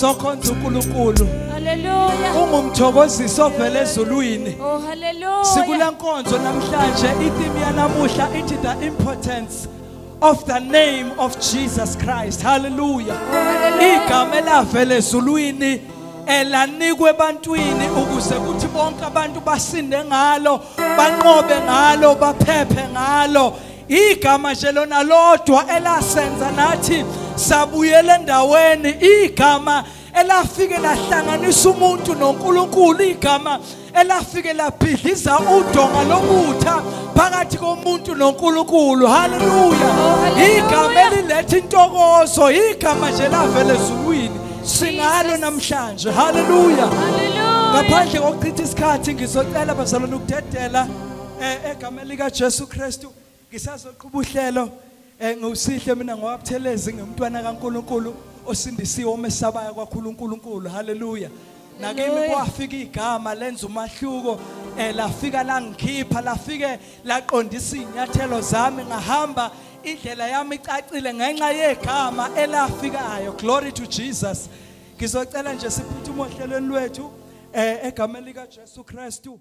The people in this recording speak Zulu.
Sokhonza uNkulunkulu. Hallelujah. Ungumthokozisi ovela eZulwini. Oh hallelujah. Sikula nkonzo namhlanje itheme yanamuhla ithi the importance of the name of Jesus Christ. Hallelujah. Igama elavela eZulwini elanikwe ebantwini ukuze kuthi bonke abantu basinde ngalo, banqobe ngalo, baphephe ngalo. Igama nje lona lodwa elasenza nathi sabuyela endaweni, igama elafike lahlanganisa umuntu noNkulunkulu, igama elafike labhidliza udonga lobutha phakathi komuntu noNkulunkulu. Hallelujah. Igama eliletha intokozo, igama nje lavela eZulwini, singalo namhlanje. Hallelujah. Ngaphandle kokuchitha isikhathi ngizocela bazalwane ukudedela egameni lika Jesu Kristu. Ngisazoqhuba uhlelo ngusihle mina ngoba Buthelezi ngumntwana kaNkulunkulu osindisiwe omesabayo kwaNkulunkulu. Hallelujah. Nakimi kwafika igama lenza umahluko, lafika langikhipha, lafike laqondisa inyathelo zami, ngahamba indlela yami icacile ngenxa yegama elafikayo. Glory to Jesus. Ngizocela nje siphuthume ohlelweni lwethu egameni lika Jesu Kristu.